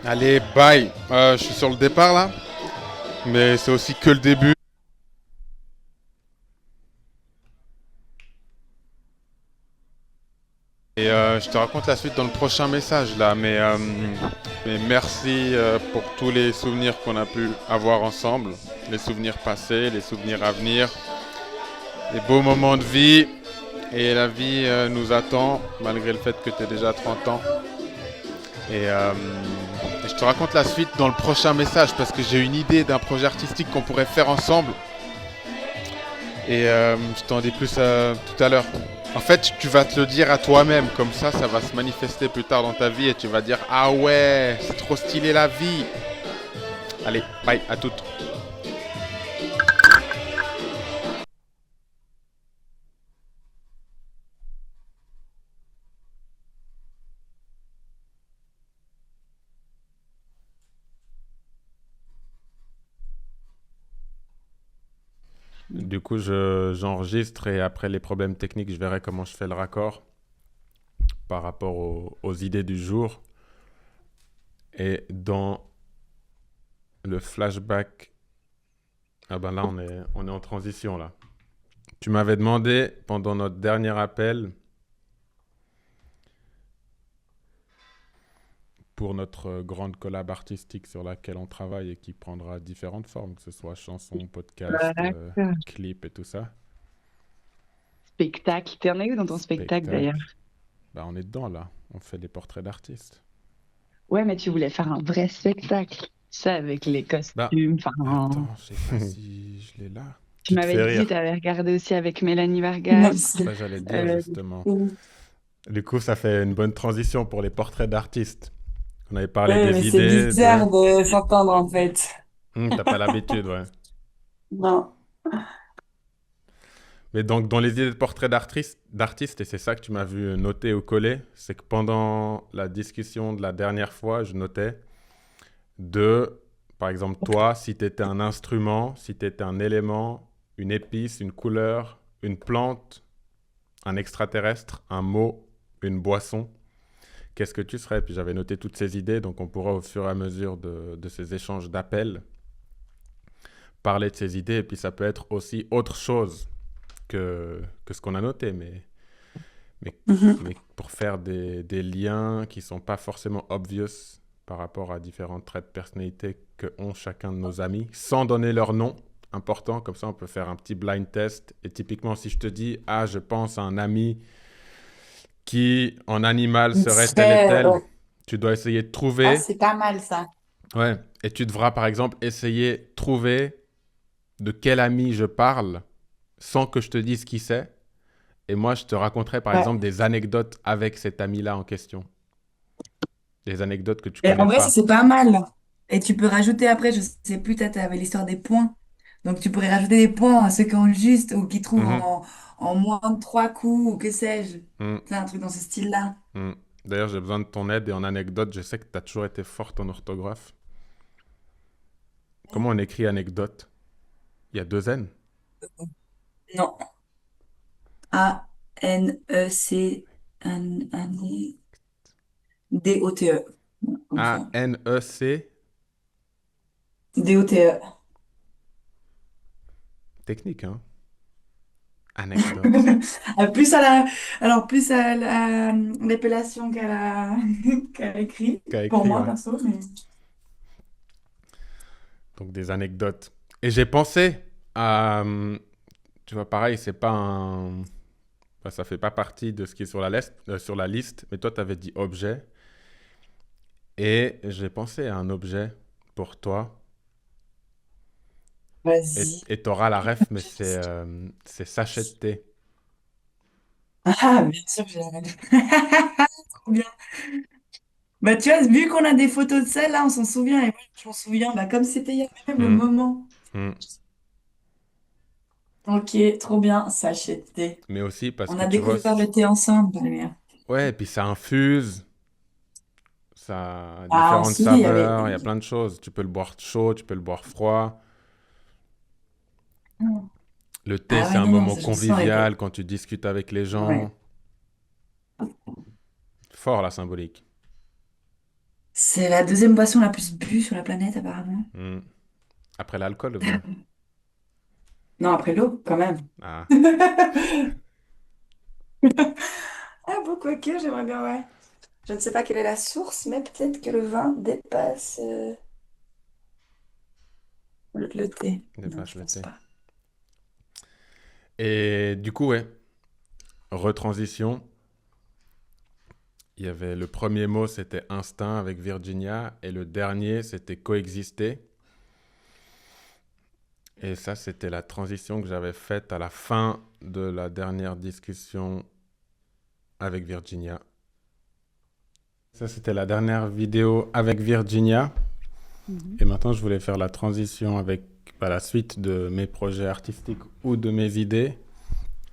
Allez, bye. Je suis sur le départ là, mais c'est aussi que le début. Et je te raconte la suite dans le prochain message là, mais merci pour tous les souvenirs qu'on a pu avoir ensemble, les souvenirs passés, les souvenirs à venir, les beaux moments de vie. Et la vie nous attend, malgré le fait que tu aies déjà 30 ans. Et je te raconte la suite dans le prochain message parce que j'ai une idée d'un projet artistique qu'on pourrait faire ensemble. Et je t'en dis plus tout à l'heure. En fait, tu vas te le dire à toi-même, comme ça va se manifester plus tard dans ta vie et tu vas dire ah ouais, c'est trop stylé la vie. Allez, bye, à toutes. Du coup, j'enregistre et après les problèmes techniques, je verrai comment je fais le raccord par rapport aux idées du jour. Et dans le flashback, ah ben là, on est en transition là. Tu m'avais demandé pendant notre dernier appel pour notre grande collab artistique sur laquelle on travaille et qui prendra différentes formes, que ce soit chanson, podcast, D'accord. clip et tout ça. Spectacle. T'en es où dans ton spectacle d'ailleurs? Spectacle. Bah, on est dedans là. On fait des portraits d'artistes. Ouais, mais tu voulais faire un vrai spectacle. Ça, avec les Bah, costumes. Enfin, attends, je sais pas si je l'ai là. tu Tu te m'avais fais dit, rire. tu avais regardé aussi avec Mélanie Moi Vargas. aussi. Ça, j'allais te dire Euh, justement. Du coup, ça fait une bonne transition pour les portraits d'artistes. On avait parlé Ouais, mais des c'est idées de... bizarre de s'entendre en fait. T'as pas l'habitude, ouais. Non. Mais donc, dans les idées de portraits d'artistes, et c'est ça que tu m'as vu noter ou coller, c'est que pendant la discussion de la dernière fois, je notais de, par exemple, toi, si tu étais un instrument, si tu étais un élément, une épice, une couleur, une plante, un extraterrestre, un mot, une boisson, qu'est-ce que tu serais? Puis j'avais noté toutes ces idées, donc on pourra au fur et à mesure de ces échanges d'appels parler de ces idées, et puis ça peut être aussi autre chose que ce qu'on a noté, mais, Mhm. mais pour faire des liens qui ne sont pas forcément obvious par rapport à différents traits de personnalité que ont chacun de nos amis, sans donner leur nom, important, comme ça on peut faire un petit blind test, et typiquement si je te dis, ah je pense à un ami qui en animal serait tel et Très, tel, tu dois essayer de Ah, trouver, c'est pas mal ça. ouais, et tu devras par exemple essayer de trouver de quel ami je parle sans que je te dise qui c'est. Et moi, je te raconterai par Ouais. exemple des anecdotes avec cet ami-là en question. Des anecdotes que tu Et connais en vrai, ça pas. c'est pas mal. Et tu peux rajouter après, je sais plus, tu avais l'histoire des points. Donc tu pourrais rajouter des points à ceux qui ont le juste ou qui trouvent Mhm, en moins de 3 coups ou que sais-je. mhm, C'est un truc dans ce style-là. mhm. D'ailleurs, j'ai besoin de ton aide et en anecdote, je sais que tu as toujours été forte en orthographe. Comment on écrit anecdote? Il y a deux N. Non. A-N-E-C D-O-T-E. Comme ça. A-N-E-C. D-O-T-E. Technique, hein? Anecdote. Plus à la, alors plus à l'appellation qu'à l'écrit, Qu'a pour écrit, moi ouais. perso, mais Donc des anecdotes. Et j'ai pensé à... Tu vois, pareil, c'est pas un... Enfin, ça fait pas partie de ce qui est sur la liste, mais toi, tu avais dit objet. Et j'ai pensé à un objet pour toi. vas-y. Et t'auras la ref, mais c'est sachet de thé. Ah, bien sûr que j'ai la ref. Trop bien. Bah, tu vois, vu qu'on a des photos de ça, là, on s'en souvient. Et moi, je m'en souviens, bah, comme c'était hier même le Hmm, moment. hmm. Ok, trop bien, sachet de thé. Mais aussi parce On que a tu vois, découvert le thé ensemble, Valérie. ouais, et puis ça infuse, ça a Ah, différentes aussi, il y avait... saveurs, il y a plein de choses. Tu peux le boire chaud, tu peux le boire froid. Le thé, Ah c'est ouais, un non, non, moment ça, je me souviens, il y avait... convivial quand tu discutes avec les Ouais. gens. Fort la symbolique. C'est la deuxième boisson la plus bue sur la planète, apparemment. Hmm. Après l'alcool ou bien? Non, après l'eau, quand même. Ah, Ah bon, quoique, j'aimerais bien, ouais. Je ne sais pas quelle est la source, mais peut-être que le vin dépasse le thé. Non, dépasse je le pense thé. pas. Et du coup, ouais, retransition. Il y avait le premier mot, c'était instinct avec Virginia, et le dernier, c'était coexister. Et ça, c'était la transition que j'avais faite à la fin de la dernière discussion avec Virginia. Ça, c'était la dernière vidéo avec Virginia. Mhm. Et maintenant, je voulais faire la transition avec la suite de mes projets artistiques ou de mes idées.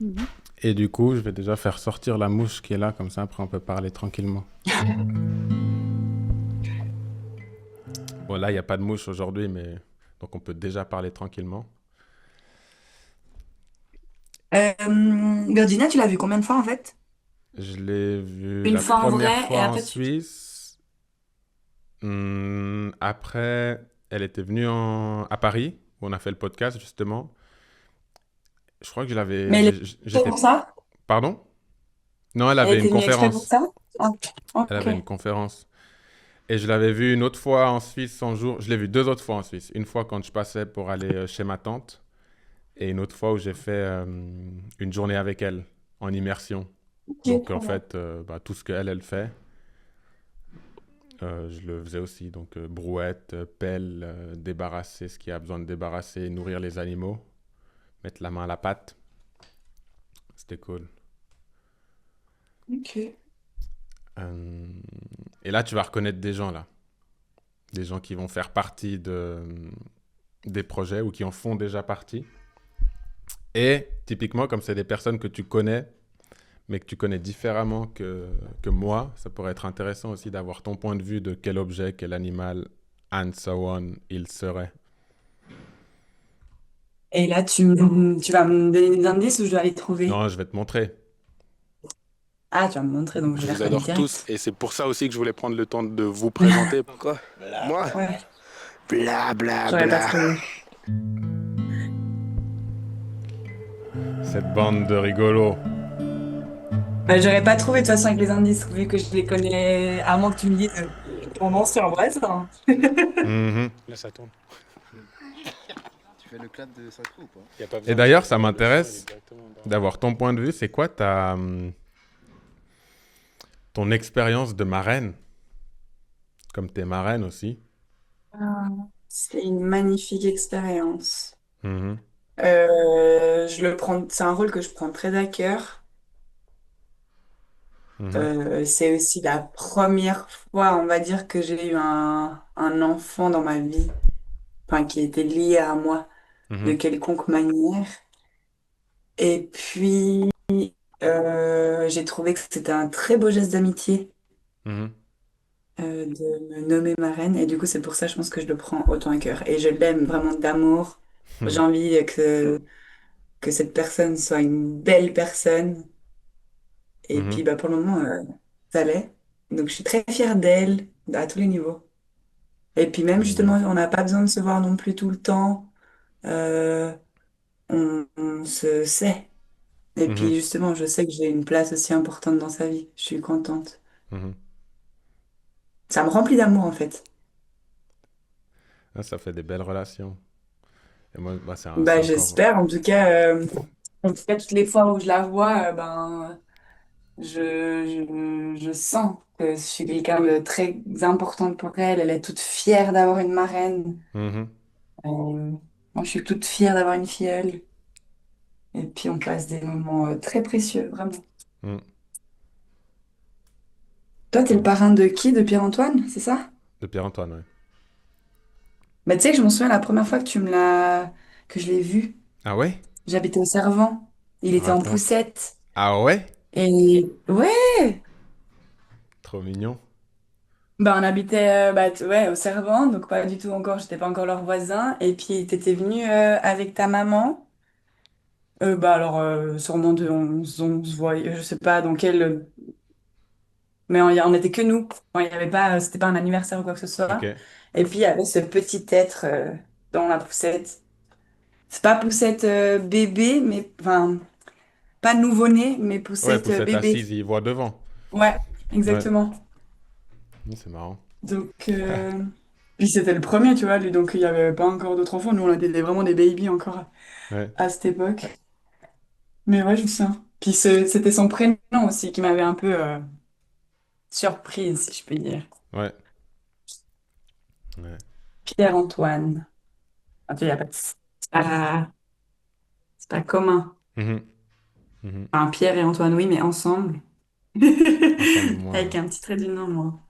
Mhm. Et du coup, je vais déjà faire sortir la mouche qui est là, comme ça, après, on peut parler tranquillement. Bon, là, il n'y a pas de mouche aujourd'hui, mais donc on peut déjà parler tranquillement. Virginia, tu l'as vu combien de fois en fait? Je l'ai vue Une la fois en première vrai et fois en après tu... Suisse. Après, elle était venue à Paris, où on a fait le podcast, justement. Je crois que je l'avais... Mais elle est exprès J'étais... pour ça? Pardon? Non, elle Elle avait une était venue exprès pour conférence. ça? Ah, Elle ok. avait une conférence. Et je l'avais vue une autre fois en Suisse en jour. Je l'ai vue deux autres fois en Suisse. Une fois quand je passais pour aller chez ma tante. Et une autre fois où j'ai fait une journée avec elle, en immersion. Ok, Donc, en trop bien. fait, tout ce qu'elle, elle fait, je le faisais aussi. Donc, brouette, pelle, débarrasser ce qu'il y a besoin de débarrasser, nourrir les animaux, mettre la main à la pâte. C'était cool. Ok. Euh, et là, tu vas reconnaître des gens, là. Des gens qui vont faire partie des projets ou qui en font déjà partie. Et typiquement, comme c'est des personnes que tu connais, mais que tu connais différemment que moi, ça pourrait être intéressant aussi d'avoir ton point de vue de quel objet, quel animal, and so on, il serait. Et là, tu vas me donner des indices ou je dois les trouver? Non, je vais te montrer. Ah, tu vas me montrer, donc je Je vais les vous reconnaître adore tous direct. et c'est pour ça aussi que je voulais prendre le temps de vous présenter. Quoi? Moi? Ouais, Bla bla j'aurais pas bla. trouvé. Cette bande de rigolos. Bah, j'aurais pas trouvé de toute façon avec les indices, vu que je les connais, à moins que tu me dises ton nom sur vrai, ça, hein. Mhm. Là, ça tourne. Tu fais le clap de synchro ou pas? Y a pas besoin. Et d'ailleurs, ça m'intéresse d'avoir ton point de vue. C'est quoi ton expérience de marraine? Comme t'es marraine aussi. Ah, c'est une magnifique expérience. Mhm. C'est un rôle que je prends très à cœur. Mhm. C'est aussi la première fois, on va dire, que j'ai eu un enfant dans ma vie, enfin, qui était lié à moi de Mhm. quelconque manière. Et puis, j'ai trouvé que c'était un très beau geste d'amitié Mhm. de me nommer marraine. Et du coup, c'est pour ça, je pense que je le prends autant à cœur. Et je l'aime vraiment d'amour. J'ai Mhm. envie que cette personne soit une belle personne. Et puis, Mhm. bah, pour le moment, ça l'est. Donc, je suis très fière d'elle à tous les niveaux. Et puis même, justement, Génial. on n'a pas besoin de se voir non plus tout le temps. Euh, on se sait. Et puis, Mhm. justement, je sais que j'ai une place aussi importante dans sa vie. Je suis contente. Mhm. Ça me remplit d'amour, en fait. Ah, ça fait des belles relations. Et moi, bah, c'est Bah, encore. j'espère. En tout cas, toutes les fois où je la vois, ben, je sens que je suis quelqu'un de très important pour elle. Elle est toute fière d'avoir une marraine. Mhm. Moi, je suis toute fière d'avoir une filleule. Et puis, on passe des moments très précieux, vraiment. Mhm. Toi, t'es le parrain de qui? De Pierre-Antoine, c'est ça? De Pierre-Antoine, ouais. Bah, tu sais que je m'en souviens la première fois que je l'ai vu. Ah ouais? J'habitais au Servant. Il était en Raconte. poussette. Ah ouais? Et ouais, Trop mignon. bah on habitait ouais, au Servant, donc pas du tout encore, j'étais pas encore leur voisin. Et puis t'étais venu avec ta maman. Bah alors sûrement on se voyait, je sais pas dans quel, mais on était que nous. Enfin, il y avait pas, c'était pas un anniversaire ou quoi que ce Ok. soit. Et puis il y avait ce petit être dans la poussette. C'est pas poussette bébé, mais enfin pas nouveau-né, mais Ouais, poussette Poussette bébé. assise, il voit devant. Ouais, Ouais. exactement. C'est marrant. Donc, puis c'était le premier, tu vois, lui, donc il n'y avait pas encore d'autres enfants. Nous, on était vraiment des babies encore Ouais. à cette époque. Mais ouais, je me souviens. Puis c'était son prénom aussi qui m'avait un peu surprise, si je peux dire. Ouais. Ouais. Pierre-Antoine. Ah, tu sais, y a pas c'est pas commun. Mhm. Mhm. Enfin, Pierre et Antoine, oui, mais ensemble. Ensemble, moi, Avec un petit trait du nom, moi.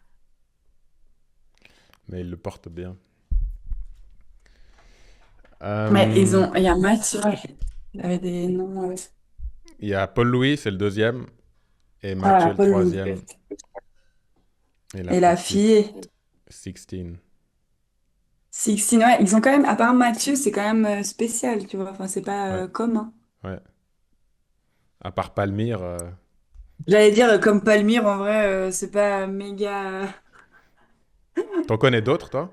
mais il le porte bien. Mais Euh, il y a Mathieu. Il avait des noms. Il y a Paul-Louis, c'est le deuxième, et Ah, Mathieu le Paul Louis. troisième, et la Et la petite fille. Sixtine. Sixtine, ouais, ils ont quand même, à part Mathieu, c'est quand même spécial, tu vois. Enfin, c'est pas Ouais, commun. ouais. À part Palmyre, J'allais dire, comme Palmyre, en vrai, c'est pas méga. t'en connais d'autres, toi?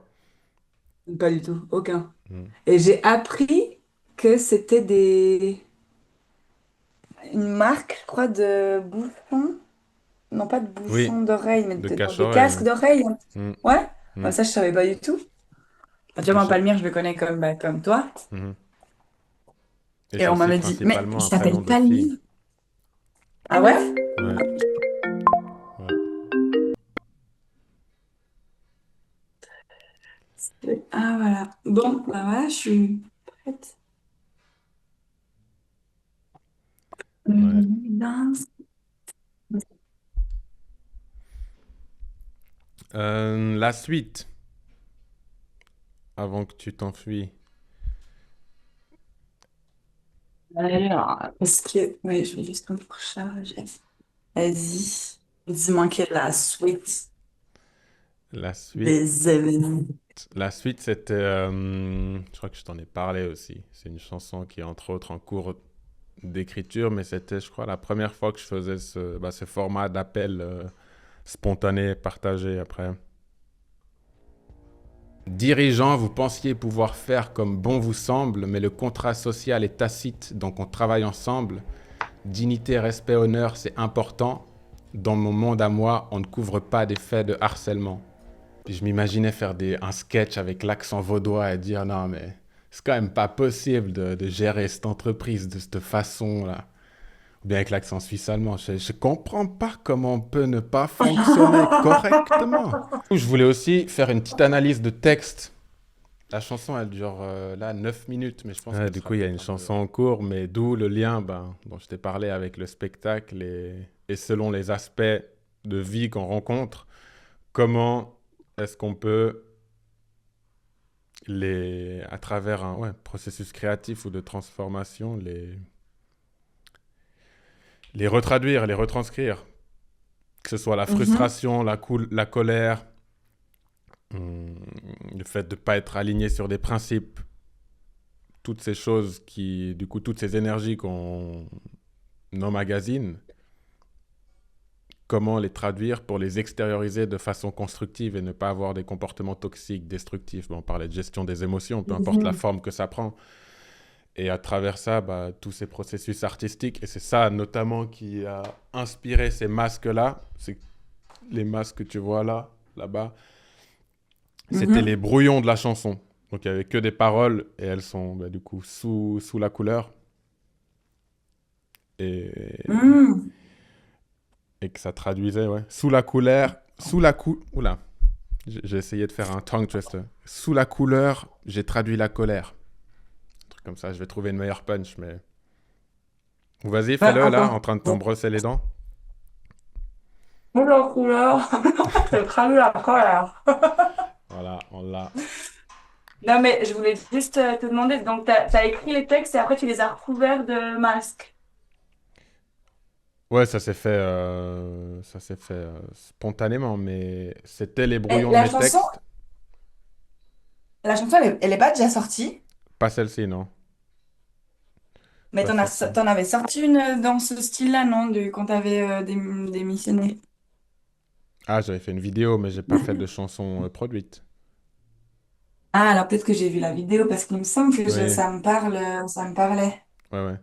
Pas du tout, aucun. Mhm. Et j'ai appris que c'était une marque, je crois, de bouchons. Non, pas de Oui, bouchons d'oreilles, mais de des cache-oreille, casques ouais. d'oreilles. Mhm. Ouais, bah, Mhm. ça, je savais pas du tout. Bah, tu Et vois, moi, chez- Palmyre, je le connais comme, bah, comme toi. Mhm. Et Et c'est on aussi m'avait dit, mais il principalement un prénom s'appelle de fille. Palmyre. Ah ouais? Ouais, ouais. Ah voilà. Bon, bah voilà, je suis prête. Ouais. Mince. La suite, avant que tu t'enfuis. Alors, parce que, ouais, je vais juste me recharger. Vas-y. Dis-moi quelle est la suite La suite, des événements. la suite, c'était, je crois que je t'en ai parlé aussi. C'est une chanson qui est entre autres en cours d'écriture, mais c'était, je crois, la première fois que je faisais ce format d'appel spontané, partagé après. Dirigeant, vous pensiez pouvoir faire comme bon vous semble, mais le contrat social est tacite, donc on travaille ensemble. Dignité, respect, honneur, c'est important. Dans mon monde à moi, on ne couvre pas des faits de harcèlement. Puis je m'imaginais faire un sketch avec l'accent vaudois et dire non mais c'est quand même pas possible de gérer cette entreprise de cette façon-là. Ou bien avec l'accent suisse-allemand. Je comprends pas comment on peut ne pas fonctionner correctement. Je voulais aussi faire une petite analyse de texte. La chanson, elle dure là 9 minutes, mais je pense du coup, il y a une chanson en cours, mais d'où le lien dont je t'ai parlé avec le spectacle et selon les aspects de vie qu'on rencontre, comment est-ce qu'on peut, à travers un processus créatif ou de transformation, les retraduire, les retranscrire. Que ce soit la Mhm, frustration, la colère, le fait de ne pas être aligné sur des principes, toutes ces choses du coup, toutes ces énergies qu'on emmagasine, comment les traduire pour les extérioriser de façon constructive et ne pas avoir des comportements toxiques, destructifs. On parlait de gestion des émotions, peu importe la mhm, forme que ça prend. Et à travers ça, tous ces processus artistiques, et c'est ça notamment qui a inspiré ces masques-là, c'est les masques que tu vois là-bas, c'était les mhm. brouillons de la chanson. Donc il n'y avait que des paroles et elles sont du coup sous la couleur. Et, Mhm. et que ça traduisait, ouais. Sous la couleur, sous la Oula, j'ai essayé de faire un tongue twister. Sous la couleur, j'ai traduit la colère. Un truc comme ça, je vais trouver une meilleure punch, mais... Vas-y, Ouais, fais-le là, en encore. train de t'en Bon. brosser les dents. Bonjour couleur. J'ai traduit la colère. Voilà, on l'a. Non, mais je voulais juste te demander, donc t'as écrit les textes et après tu les as recouverts de masques. Ouais, ça s'est fait spontanément, mais c'était les Et brouillons de mes textes. la chanson, elle est pas déjà sortie, Pas celle-ci, non. mais Pas celle-ci. t'en avais sorti une dans ce style-là, non, quand t'avais démissionné. Ah, j'avais fait une vidéo, mais j'ai pas fait de chanson produite. Ah, alors peut-être que j'ai vu la vidéo parce qu'il me semble que Oui, ça me parle, ça me parlait. ouais, ouais.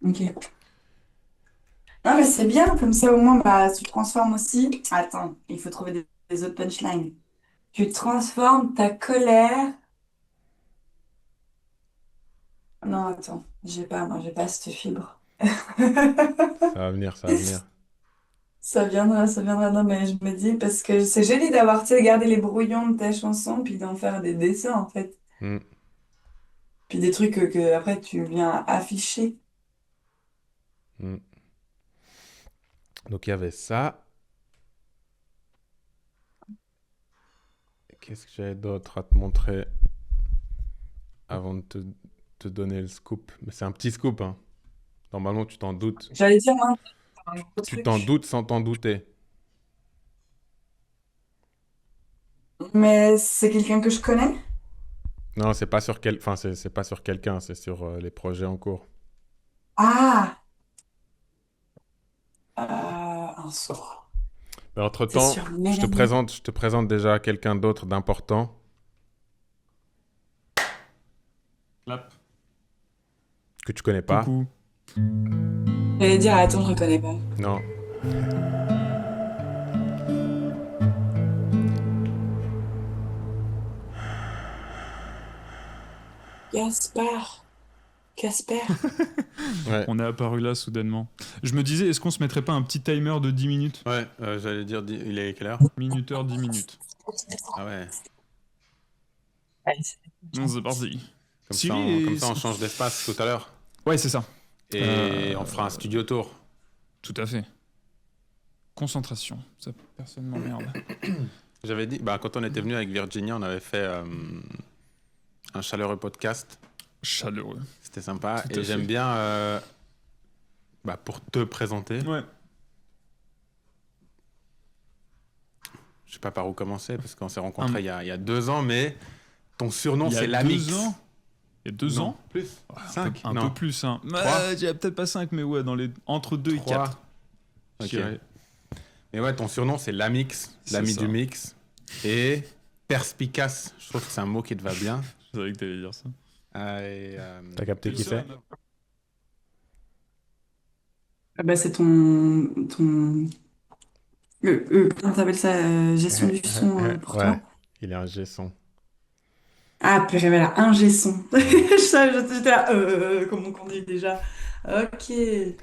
Ok. Non, mais c'est bien, comme ça au moins, bah, tu transformes aussi. Attends, il faut trouver des autres punchlines. Tu transformes ta colère. Non, attends, j'ai pas cette fibre. Ça va venir, ça va venir. Ça viendra, ça viendra. Non, mais je me dis, parce que c'est joli d'avoir, tu sais, gardé les brouillons de ta chanson, puis d'en faire des dessins, en fait. Hmm, Puis des trucs que après tu viens afficher. hmm. Donc il y avait ça. Qu'est-ce que j'avais d'autre à te montrer avant de te donner le scoop? Mais c'est un petit scoop, hein. Normalement, tu t'en doutes. J'allais dire, moi, un gros Tu t'en truc. doutes sans t'en douter. Mais c'est quelqu'un que je connais? Non, c'est pas sur enfin, c'est pas sur quelqu'un, c'est sur les projets en cours. Ah! Un sort. Mais C'est entre-temps, sur Mélanie. je te présente déjà quelqu'un d'autre d'important Clap. que tu connais pas. Coucou. J'allais dire, attends, je reconnais pas. Non. Gaspard. Casper. Ouais. On est apparu là soudainement. Je me disais, est-ce qu'on se mettrait pas un petit timer de 10 minutes? Ouais, j'allais dire, il est quelle heure? Minuteur, 10 minutes. Ah ouais. Allez, Non, c'est parti. Comme ça, on change d'espace tout à l'heure. Ouais, c'est ça. Et on fera un studio tour. Tout à fait. Concentration. Ça, personne m'emmerde. J'avais dit, bah, quand on était venu avec Virginia, on avait fait un chaleureux podcast. Chaleureux. C'était sympa. Tout à Et fait. j'aime bien, bah, pour te présenter, Ouais. je sais pas par où commencer, parce qu'on s'est Ah, rencontrés il y a 2 ans, mais ton surnom, Il y a c'est 2 Lamix. ans. Il y a 2 Non, ans. plus. Un 5? peu, un Non. peu plus, hein. Trois. J'ai peut-être pas 5, mais ouais, entre 2 et 3. 4. Ok. Mais ouais, ton surnom, c'est Lamix, C'est l'ami ça. du mix. Et perspicace, je trouve que c'est un mot qui te va bien. Je savais que t'allais dire ça. T'as capté qui c'est? Ah bah, c'est comment t'appelles ça? Gestion du son pour Ouais, toi. il est un G-son. Ah, purée, voilà, un son. Ouais. J'étais là, comment qu'on dit déjà? Ok. Et,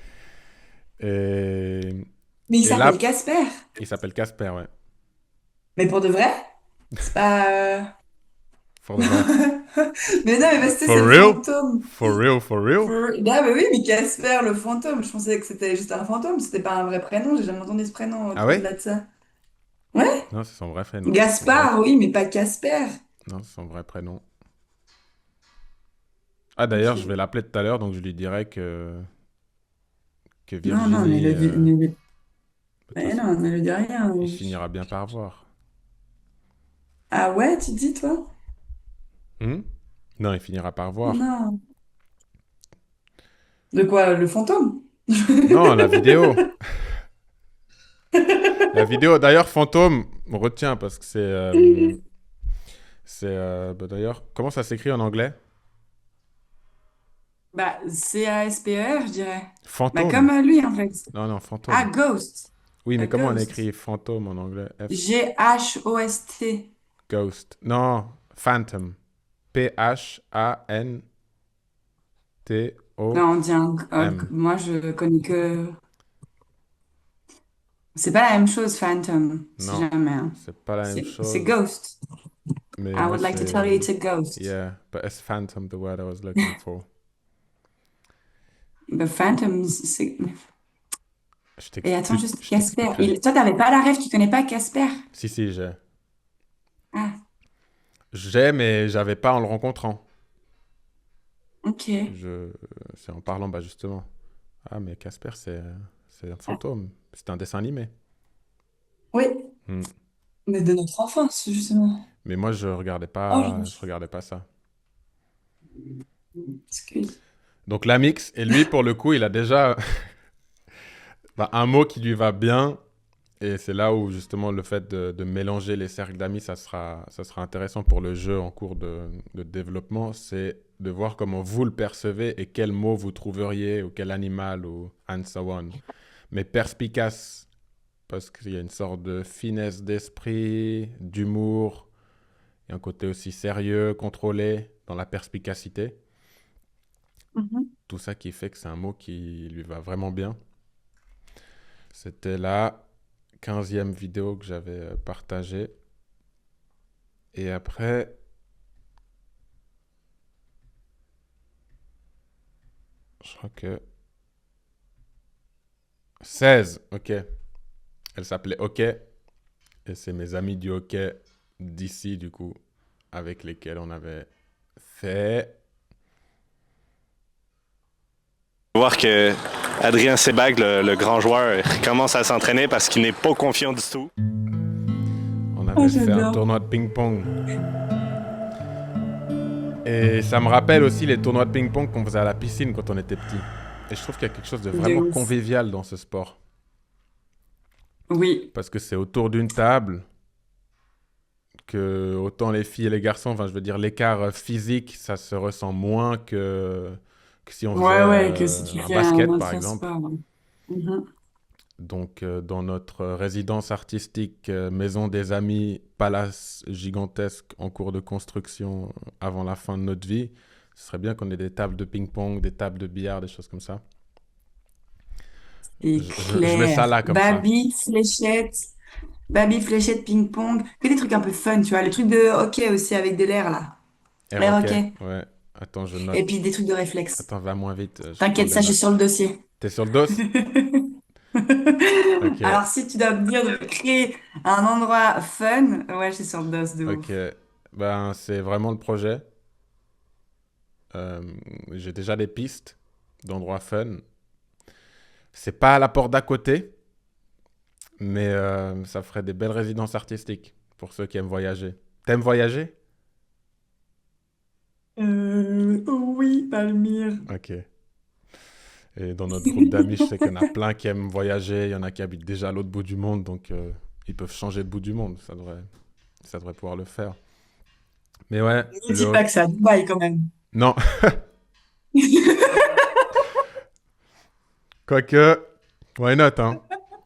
Mais il et s'appelle là, Casper. il s'appelle Casper, ouais. Mais pour de vrai? C'est pas. For the vrai. Mais non, mais parce que c'est For le real? fantôme. For real, for real? Ah, bah oui, mais Casper, le fantôme. Je pensais que c'était juste un fantôme. C'était pas un vrai prénom. J'ai jamais entendu ce prénom Ah au-delà ouais? de ça. Ouais? Non, c'est son vrai prénom. Gaspard, oui, mais pas Casper. Non, c'est son vrai prénom. Ah, d'ailleurs, je Ok. vais l'appeler tout à l'heure, donc je lui dirai que Non, non, Virginie, de toute mais façon, non, ne lui dis rien. il finira bien par voir. Ah ouais, tu dis, toi? Hmm. Non, il finira par voir. Non. De quoi, le fantôme? Non, la vidéo. La vidéo, d'ailleurs, fantôme, on retient parce que bah, d'ailleurs, comment ça s'écrit en anglais? Bah, Casper, je dirais. Bah, Fantôme. comme lui, en fait. Non, non, Ah, fantôme. Ghost. Oui, A mais comment on ghost. écrit fantôme en anglais? Ghost. Ghost. Non, phantom. Phantom. Non, on dit moi, je connais que. C'est pas la même chose, Phantom, si Non, jamais, hein. c'est pas la même C'est chose. Ghost. Mais I moi, would like to c'est... tell you it's a ghost. Yeah, but it's phantom the word I was looking for. But Phantom, c'est. Et attends, juste Je Casper. t'expliquerai. Toi, t'avais pas la rêve, tu connais pas Casper? Si, j'ai. Ah, J'ai, mais j'avais pas en le rencontrant. ok. Je... C'est en parlant, bah justement. Ah, mais Casper, c'est un fantôme. C'est un dessin animé. Oui, Hmm. mais de notre enfance, justement. Mais moi, Oh, je regardais pas ça. excuse. Donc, l'Amix, et lui, pour le coup, il a déjà bah, un mot qui lui va bien. Et c'est là où, justement, le fait de mélanger les cercles d'amis, ça sera intéressant pour le jeu en cours de développement. C'est de voir comment vous le percevez et quel mot vous trouveriez, ou quel animal, ou and so on. Mais perspicace, parce qu'il y a une sorte de finesse d'esprit, d'humour, et un côté aussi sérieux, contrôlé dans la perspicacité. Mhm. Tout ça qui fait que c'est un mot qui lui va vraiment bien. C'était la 15e vidéo que j'avais partagée. Et après, je crois que 16, ok. Elle s'appelait OK. Et c'est mes amis du hockey d'ici, du coup, avec lesquels on avait fait. Voir que Adrien Sebag, le grand joueur, commence à s'entraîner parce qu'il n'est pas confiant du tout. On Oh, avait fait un j'adore. tournoi de ping-pong. Et ça me rappelle aussi les tournois de ping-pong qu'on faisait à la piscine quand on était petit. Et je trouve qu'il y a quelque chose de De vraiment ouf. convivial dans ce sport. Oui, Parce que c'est autour d'une table que autant les filles et les garçons, enfin je veux dire l'écart physique, ça se ressent moins que si on faisait ouais, que si tu un fais un basket par autre exemple. sport. Ouais. Mhm. Donc dans notre résidence artistique, maison des amis, palace gigantesque en cours de construction avant la fin de notre vie, ce serait bien qu'on ait des tables de ping-pong, des tables de billard, des choses comme ça. C'est Je mets ça clair. là comme ça. Baby, fléchette, ping-pong. Que des trucs un peu fun, tu vois. Les trucs de hockey aussi avec de l'air, là. Air L'air hockey, hockey. ouais. Attends, je Et note. puis des trucs de réflexe. Attends, va moins vite, je prends T'inquiète, des ça, j'ai sur notes. le dossier. T'es sur le dos? Ok, Alors, si tu dois me dire de créer un endroit fun, ouais, j'ai sur le dos de ok. ouf. Ben, c'est vraiment le projet. Euh, j'ai déjà des pistes d'endroits fun. C'est pas à la porte d'à côté, mais ça ferait des belles résidences artistiques pour ceux qui aiment voyager. T'aimes voyager? Oui, Palmyre. Ok. Et dans notre groupe d'amis, je sais qu'il y en a plein qui aiment voyager. Il y en a qui habitent déjà à l'autre bout du monde, donc ils peuvent changer de bout du monde. Ça devrait pouvoir le faire. Mais ouais, Ne dis pas que c'est à Dubaï quand même. non, quoique, why not, hein?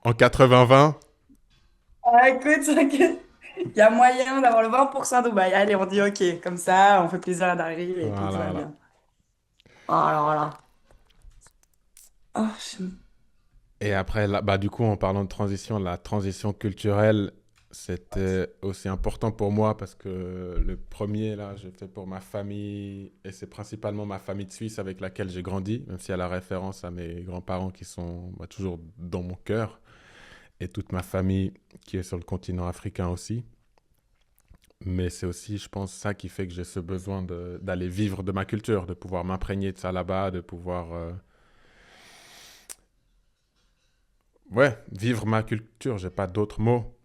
En 80-20, Ah, écoute, t'inquiète. Il y a moyen d'avoir le 20% Dubaï. Allez, on dit OK. Comme ça, on fait plaisir à Dari et puis tout voilà, va voilà. bien. Oh là là. Oh, Et après, là, bah, du coup, en parlant de transition, la transition culturelle, c'était aussi important pour moi parce que le premier, là, j'ai fait pour ma famille, et c'est principalement ma famille de Suisse avec laquelle j'ai grandi, même s'il y a la référence à mes grands-parents qui sont bah, toujours dans mon cœur, et toute ma famille qui est sur le continent africain aussi. Mais c'est aussi, je pense, ça qui fait que j'ai ce besoin d'aller vivre de ma culture, de pouvoir m'imprégner de ça là-bas, de pouvoir ouais, vivre ma culture. J'ai pas d'autres mots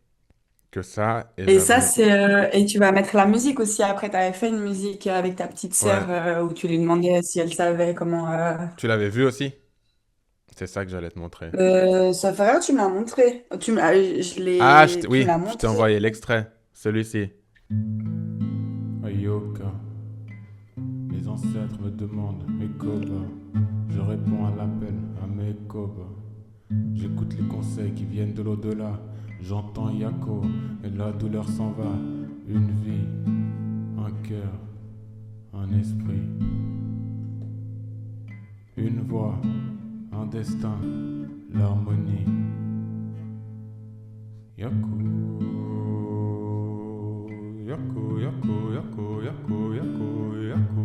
que ça. Et Et ça, j'avais. c'est. Et tu vas mettre la musique aussi. Après, tu avais fait une musique avec ta petite Ouais. sœur où tu lui demandais si elle savait comment. Tu l'avais vu aussi? C'est ça que j'allais te montrer. Ça fait rien, tu me l'as montré. Ah, Tu me oui, l'as je t'ai montré. envoyé l'extrait. Celui-ci. Ayoka, les ancêtres me demandent mes cobas. Je réponds à l'appel à mes cobas. J'écoute les conseils qui viennent de l'au-delà. J'entends Yako et la douleur s'en va. Une vie, un cœur, un esprit. Une voix, un destin, l'harmonie. Yako, Yako, Yako, Yako, Yako, Yako, Yako.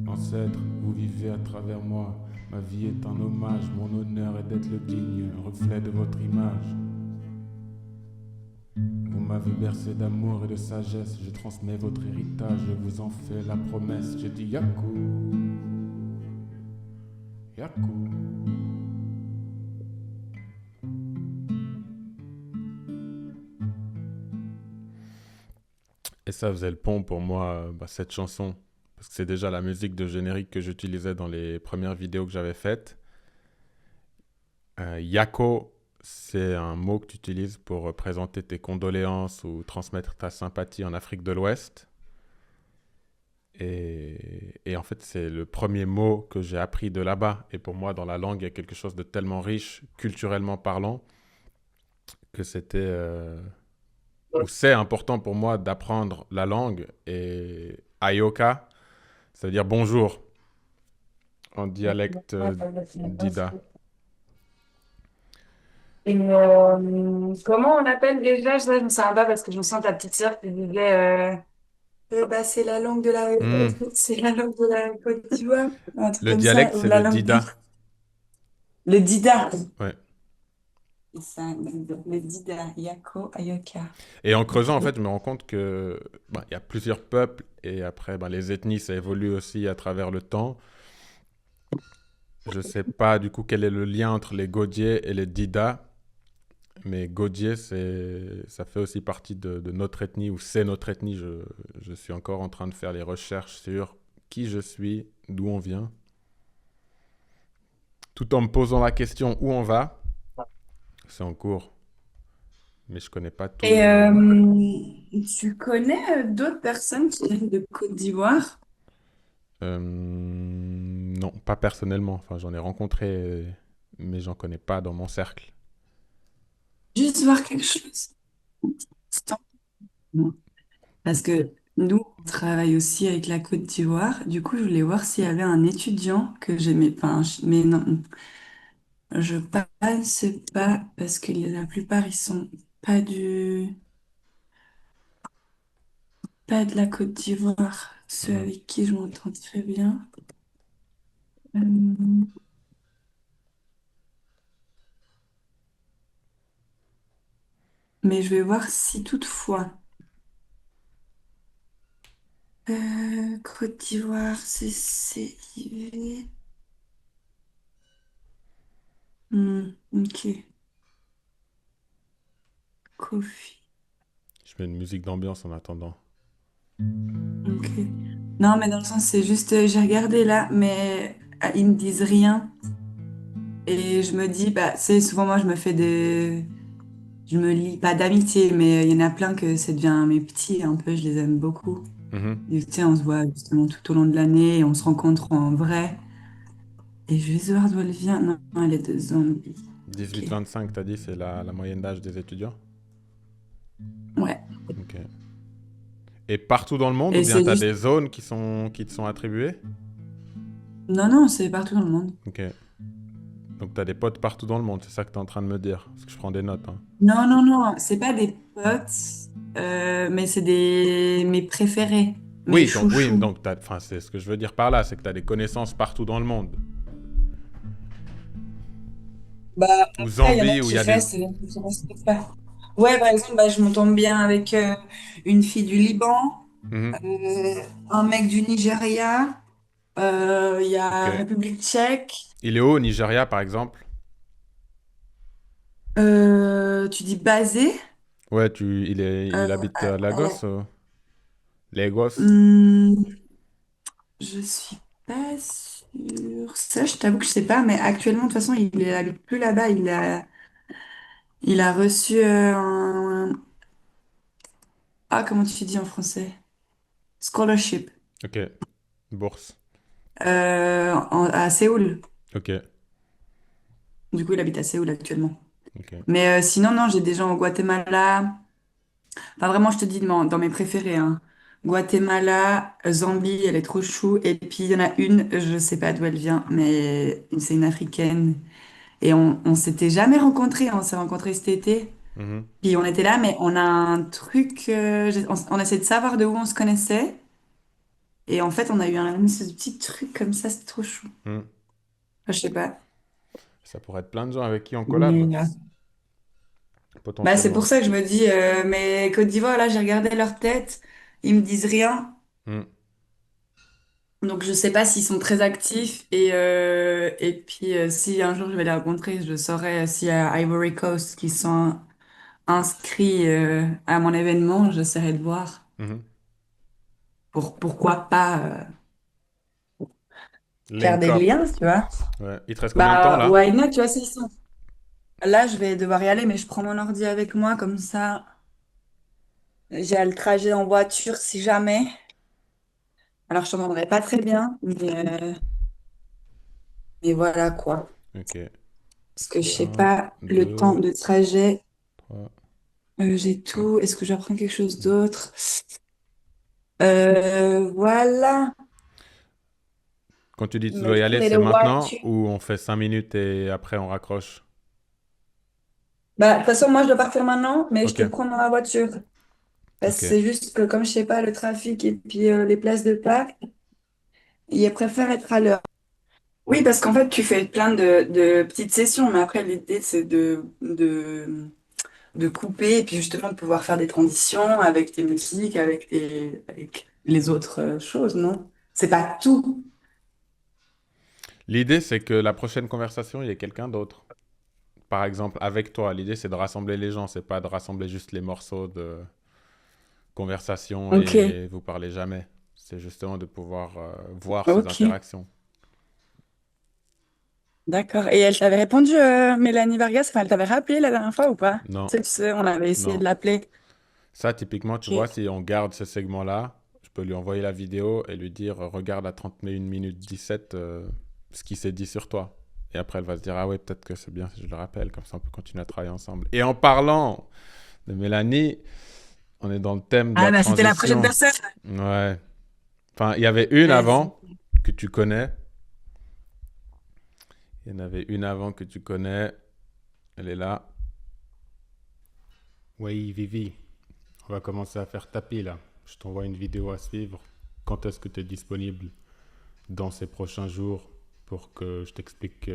Ancêtre, vous vivez à travers moi. Ma vie est un hommage, mon honneur est d'être le digne reflet de votre image. Vous m'avez bercé d'amour et de sagesse, je transmets votre héritage, je vous en fais la promesse. Je dis Yakou, Yakou. Et ça faisait le pont pour moi, cette chanson. Parce que c'est déjà la musique de générique que j'utilisais dans les premières vidéos que j'avais faites. Yako, c'est un mot que tu utilises pour présenter tes condoléances ou transmettre ta sympathie en Afrique de l'Ouest. Et en fait, c'est le premier mot que j'ai appris de là-bas. Et pour moi, dans la langue, il y a quelque chose de tellement riche, culturellement parlant, que ou c'est important pour moi d'apprendre la langue. Et Ayoka, ça veut dire bonjour en dialecte Dida. Et comment on appelle déjà? Ça, je me souviens pas parce que je me sens ta petite sœur qui disait bah, c'est la langue de la Hmm. c'est la langue de la Côte d'Ivoire, un truc Le comme ça, dialecte, ou c'est la le langue Dida. le Dida. Ouais. C'est ça, le Dida, Yako, Ayoka. Et en creusant, en fait, je me rends compte que il y a plusieurs peuples et après, les ethnies, ça évolue aussi à travers le temps. Je sais pas du coup quel est le lien entre les Godier et les Dida, mais Godier, ça fait aussi partie de notre ethnie, ou c'est notre ethnie. Je suis encore en train de faire les recherches sur qui je suis, d'où on vient, tout en me posant la question où on va. C'est en cours, mais je connais pas Et tout. tu connais d'autres personnes qui viennent de Côte d'Ivoire? Non, pas personnellement. Enfin, j'en ai rencontré, mais j'en connais pas dans mon cercle. Juste voir quelque chose. Attends. Non. Parce que nous, on travaille aussi avec la Côte d'Ivoire. Du coup, je voulais voir s'il y avait un étudiant que j'aimais. Enfin, mais non, je pense pas parce que la plupart, ils sont pas pas de la Côte d'Ivoire. Ceux Mhm. avec qui je m'entends très bien. Euh, mais je vais voir si toutefois. Côte d'Ivoire, CCIV. Ok. Kofi. Je mets une musique d'ambiance en attendant. Ok. Non, mais dans le sens, c'est juste, j'ai regardé là, mais ils ne disent rien. Et je me dis, bah, c'est souvent moi, je me fais des. Je me lie pas d'amitié, mais il y en a plein que ça devient mes petits, un peu, je les aime beaucoup. Mhm. Et, tu sais, on se voit justement tout au long de l'année, et on se rencontre en vrai. Et je vais voir d'où elle vient. Non, non, elle est de Zambie. Ok. 18-25, t'as dit, c'est la moyenne d'âge des étudiants? Ouais. Ok. Et partout dans le monde, ou Et bien c'est t'as juste. des zones qui te sont attribuées? Non, non, c'est partout dans le monde. Ok. Donc t'as des potes partout dans le monde, c'est ça que t'es en train de me dire? Parce que je prends des notes, hein. Non, non, non, c'est pas des potes, mais c'est mes préférés, mes Oui, chouchous. donc enfin, c'est ce que je veux dire par là, c'est que t'as des connaissances partout dans le monde. Bah, Ou après, il y en a Zambie, où il y qui a des... restent et d'autres qui restent pas. Ouais, par exemple, bah, je m'entends bien avec une fille du Liban, Mhm. un mec du Nigeria, il y Ok. a République tchèque. Il est où au Nigeria, par exemple? Tu dis basé? Ouais, Euh, il habite à euh, Lagos, Lagos. hmm, je suis pas sûre. Ça, je t'avoue que je sais pas, mais actuellement, de toute façon, il habite plus là-bas. Il a reçu Ah, comment tu dis en français? Scholarship Ok. Bourse. à Séoul. Ok. Du coup, il habite à Séoul actuellement. Ok. Mais sinon, non, j'ai des gens au Guatemala. Enfin, vraiment, je te dis dans mes préférés, hein. Guatemala, Zambie, elle est trop chou. Et puis, il y en a une, je sais pas d'où elle vient, mais c'est une Africaine. Et on s'était jamais rencontrés, on s'est rencontrés cet été. Mhm. Puis on était là, mais on a un truc, on essaie de savoir de où on se connaissait. Et en fait, on a eu un espèce de petit truc comme ça, c'est trop chou. Mhm. Je sais pas. Ça pourrait être plein de gens avec qui on collab, Mais, bah, c'est pour potentiellement. ça que je me dis, mais Côte d'Ivoire, là, j'ai regardé leur tête, ils me disent rien. Hmm. Donc, je sais pas s'ils sont très actifs. Et puis, si un jour je vais les rencontrer, je saurai s'il y a Ivory Coast qui sont inscrits à mon événement, j'essaierai de voir. Mhm. Pourquoi pas faire Link des up. liens, tu vois. Ouais. Il te reste combien de temps Bah, là? why not, tu vois, s'ils sont. Là, je vais devoir y aller, mais je prends mon ordi avec moi, comme ça, j'ai le trajet en voiture si jamais. Alors, je t'entendrai pas très bien, mais voilà quoi. Ok. Parce que je sais Un, pas le temps deux, de trajet. trois. J'ai tout. Est-ce que j'apprends quelque chose d'autre? Voilà. Quand tu dis que tu Mais dois y je aller, prenais c'est le maintenant voiture. ou on fait 5 minutes et après on raccroche? Bah, de toute façon, moi, je dois partir maintenant, mais je Ok, te prends dans la voiture. Parce que ok. c'est juste que comme je sais pas le trafic et puis les places de parc, il préfère être à l'heure. Oui, parce qu'en fait, tu fais plein de petites sessions, mais après, l'idée, c'est de couper et puis justement de pouvoir faire des transitions avec tes musiques, avec les autres choses, non? C'est pas tout. L'idée, c'est que la prochaine conversation, il y ait quelqu'un d'autre. Par exemple, avec toi. L'idée, c'est de rassembler les gens. C'est pas de rassembler juste les morceaux de conversation Ok, et vous parlez jamais. C'est justement de pouvoir voir ces ok, interactions. d'accord. Et elle t'avait répondu, Mélanie Vargas, enfin, elle t'avait rappelé la dernière fois ou pas? Non, Tu sais, on avait essayé non. de l'appeler. Ça, typiquement, tu vois, Ok. si on garde ce segment-là, je peux lui envoyer la vidéo et lui dire regarde à 31 minutes 17 ce qui s'est dit sur toi. Et après, elle va se dire ah ouais, peut-être que c'est bien si je le rappelle, comme ça on peut continuer à travailler ensemble. Et en parlant de Mélanie, on est dans le thème de Ah, la bah, c'était la prochaine transition. personne. Ouais. Enfin, il y avait une Vas-y. avant que tu connais. Il y en avait une avant que tu connais. Elle est là. Oui, Vivi. On va commencer à faire tapis là. Je t'envoie une vidéo à suivre. Quand est-ce que tu es disponible dans ces prochains jours pour que je t'explique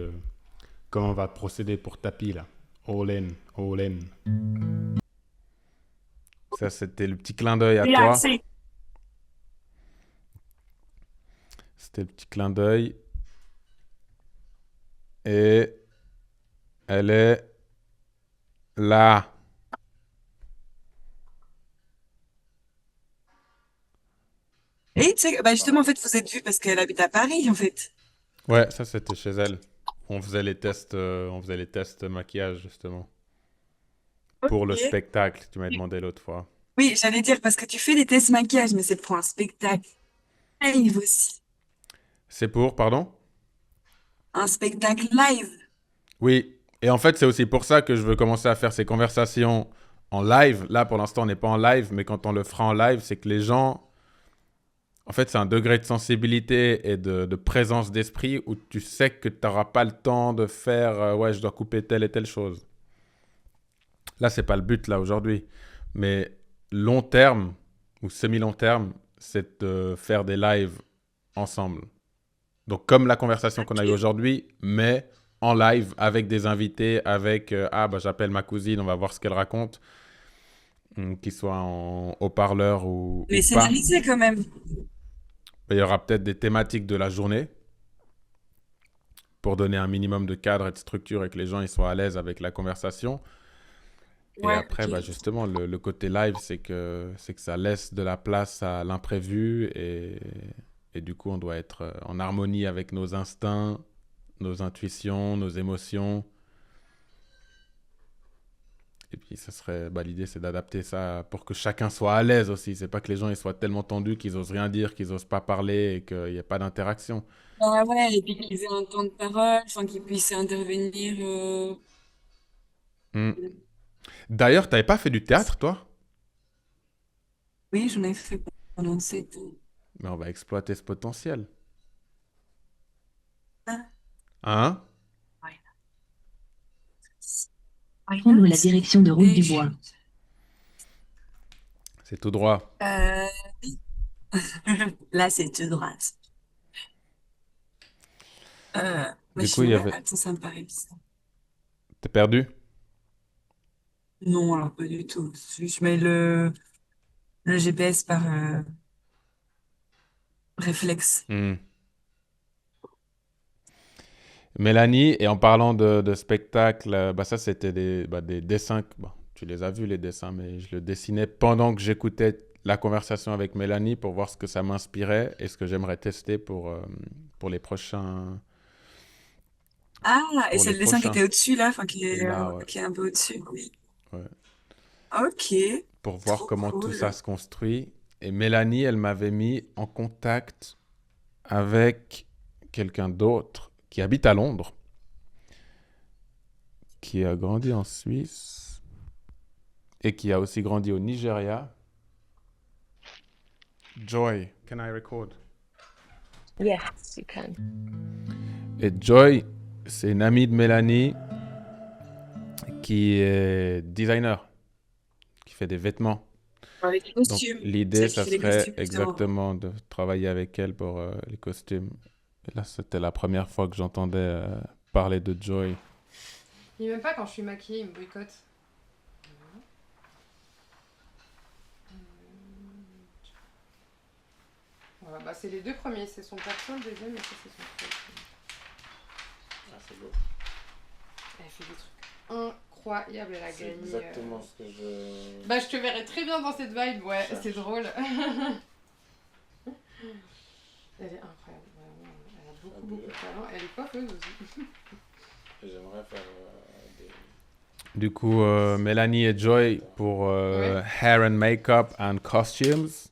comment on va procéder pour tapis là. All in, all in. Ça, c'était le petit clin d'œil à toi. Relaxé. C'était le petit clin d'œil. Et elle est là. Et tu sais, bah justement, en fait, vous êtes vus parce qu'elle habite à Paris, en fait. Ouais, ça c'était chez elle. On faisait les tests maquillage justement. Pour le Ok. spectacle, tu m'as demandé l'autre fois. Oui, j'allais dire, parce que tu fais des tests maquillage, mais c'est pour un spectacle live aussi. C'est pour, pardon? Un spectacle live. Oui. Et en fait, c'est aussi pour ça que je veux commencer à faire ces conversations en live. Là, pour l'instant, on n'est pas en live, mais quand on le fera en live, c'est que les gens, en fait, c'est un degré de sensibilité et de présence d'esprit où tu sais que tu n'auras pas le temps de faire, ouais, je dois couper telle et telle chose. Là, c'est pas le but, là, aujourd'hui. Mais long terme, ou semi-long terme, c'est de faire des lives ensemble. Donc, comme la conversation qu'on a eue Ok. aujourd'hui, mais en live avec des invités, avec ah, bah, j'appelle ma cousine, on va voir ce qu'elle raconte, qu'il soit en haut-parleur ou Mais pas. scénarisé quand même. Il y aura peut-être des thématiques de la journée pour donner un minimum de cadre et de structure et que les gens ils soient à l'aise avec la conversation. Et Ouais, après, ok. bah, justement, le côté live, c'est que ça laisse de la place à l'imprévu et du coup, on doit être en harmonie avec nos instincts, nos intuitions, nos émotions. Et puis, ça serait, bah, l'idée, c'est d'adapter ça pour que chacun soit à l'aise aussi. C'est pas que les gens ils soient tellement tendus qu'ils osent rien dire, qu'ils osent pas parler et qu'il n'y ait pas d'interaction. Bah ouais, et puis qu'ils aient un temps de parole, sans qu'ils puissent intervenir. Hmm. D'ailleurs, t'avais pas fait du théâtre, toi? Oui, j'en ai fait pendant 7 ans. Mais on va exploiter ce potentiel. Ah, Hein? ouais. Prendre la direction de route Et du bois. C'est tout droit. euh, là, c'est tout droit. Euh, Du coup, il y avait... Ça me paraît bizarre. T'es perdu? Non, alors pas du tout. Je mets le GPS par réflexe. Hmm. Mélanie, et en parlant de spectacle, bah ça c'était des dessins, bon, tu les as vus les dessins, mais je le dessinais pendant que j'écoutais la conversation avec Mélanie pour voir ce que ça m'inspirait et ce que j'aimerais tester pour les prochains. Ah, et Pour c'est les le dessin qui prochains. était au-dessus là, enfin Là, ouais, qui est un peu au-dessus. Oui. ouais. Ok, Pour voir trop comment tout ça cool. se construit. Et Mélanie, elle m'avait mis en contact avec quelqu'un d'autre qui habite à Londres, qui a grandi en Suisse et qui a aussi grandi au Nigeria. Joy, can I record? Yes, you can. Et Joy, c'est une amie de Mélanie qui est designer, qui fait des vêtements. Avec les Donc costumes. l'idée, Celle qui ça fait les serait costumes, justement. exactement de travailler avec elle pour les costumes. Et là, c'était la première fois que j'entendais parler de Joy. Il m'aime pas quand je suis maquillée, il me boycotte. Voilà, bah c'est les deux premiers, c'est son perso, le deuxième, et ça c'est son truc. Ah, c'est beau. Elle fait des trucs incroyables, elle a C'est gagné. exactement ce que je... Bah je te verrais très bien dans cette vibe, ouais, Cherche. c'est drôle. Elle est incroyable, vraiment, elle a beaucoup de talent, elle est coiffeuse aussi. J'aimerais faire des... Du coup, Mélanie et Joy pour Ouais. hair and makeup and costumes.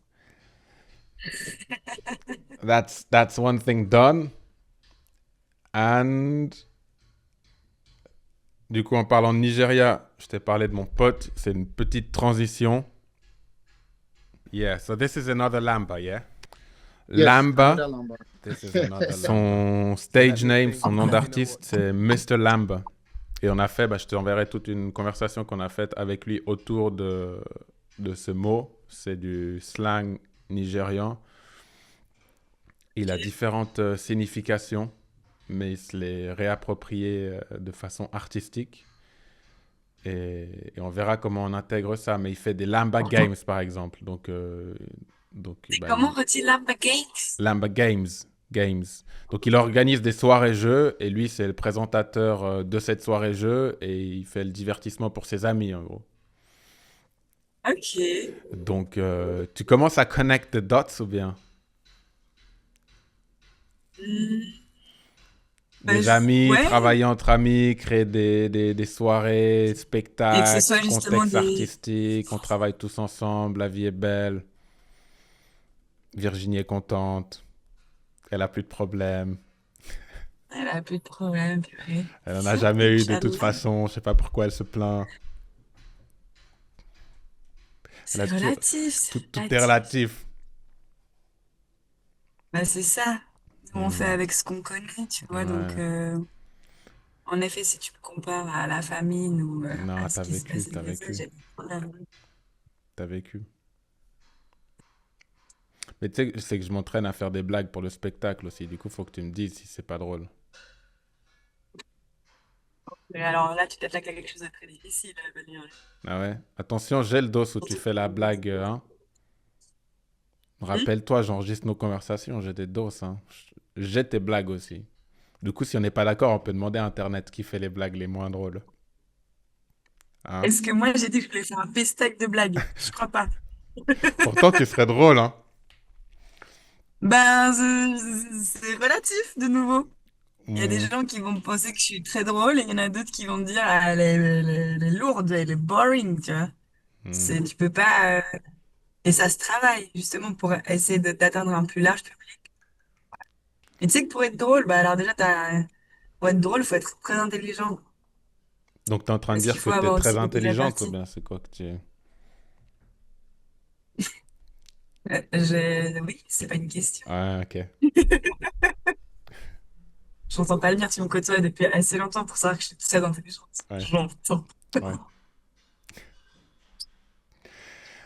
That's one thing done. And du coup, en parlant de Nigeria, je t'ai parlé de mon pote. C'est une petite transition. Yeah, so this is another Lamba, yeah? Yes, Lamba, another Lamba. this is another Lamba. Son stage name, son nom d'artiste, c'est Mr. Lamba. Et on a fait, bah, je t'enverrai toute une conversation qu'on a faite avec lui autour de ce mot. C'est du slang nigérian. Il a différentes significations, mais il se les réapproprié de façon artistique. Et on verra comment on intègre ça. Mais il fait des Lamba Games, par exemple. Donc bah, Comment redit Lamba Games? Lamba Games. Donc il organise des soirées-jeux et lui c'est le présentateur de cette soirée-jeux et il fait le divertissement pour ses amis en gros. Ok. Donc tu commences à connect the dots ou bien? Bah, Des amis, ouais. travailler entre amis, créer des soirées, Et que ce spectacles, soit justement contexte des... artistique, on travaille tous ensemble, la vie est belle. Virginie est contente, elle a plus de problèmes. Elle a plus de problème, purée. Elle en a jamais eu de toute Inch'Allah. façon, je sais pas pourquoi elle se plaint. Elle a C'est toujours- relatif, c'est Tout est relatif. Bah, c'est ça. On fait avec ce qu'on connaît, tu vois. Ouais. Donc, en effet, si tu me compares à la famine ou Non, à ce t'as qui se vécu, passe t'as dans vécu. j'ai des problèmes. T'as vécu. Mais tu sais, c'est que je m'entraîne à faire des blagues pour le spectacle aussi. Du coup, faut que tu me dises si c'est pas drôle. Mais alors là, tu t'attaques à quelque chose de très difficile, Valérie. Ah ouais? Attention, j'ai le dos où tu fais la blague, hein. Rappelle-toi, j'enregistre nos conversations, j'ai des doses, hein. J'ai tes blagues aussi. Du coup, si on n'est pas d'accord, on peut demander à Internet qui fait les blagues les moins drôles. Hein? Est-ce que moi, j'ai dit que je voulais faire un pestac de blagues? Je crois pas. Pourtant, tu serais drôle, hein. Ben, c'est relatif, de nouveau. Il y a des Hmm. gens qui vont penser que je suis très drôle et il y en a d'autres qui vont me dire, ah, elle est lourde, elle est boring, tu vois. Hmm. Tu peux pas. Et ça se travaille, justement, pour essayer d'atteindre un plus large public. Et tu sais que pour être drôle, bah alors déjà, pour être drôle, il faut être très intelligent. Donc, tu es en train de Parce qu'il dire que faut tu es avoir très aussi des intelligente ou réparties. bien c'est quoi que tu es? Oui, c'est pas une question. Ah, ok. J'entends pas le dire si on me côtoie depuis assez longtemps pour savoir que je suis très intelligente. Ouais. J'entends. Ouais.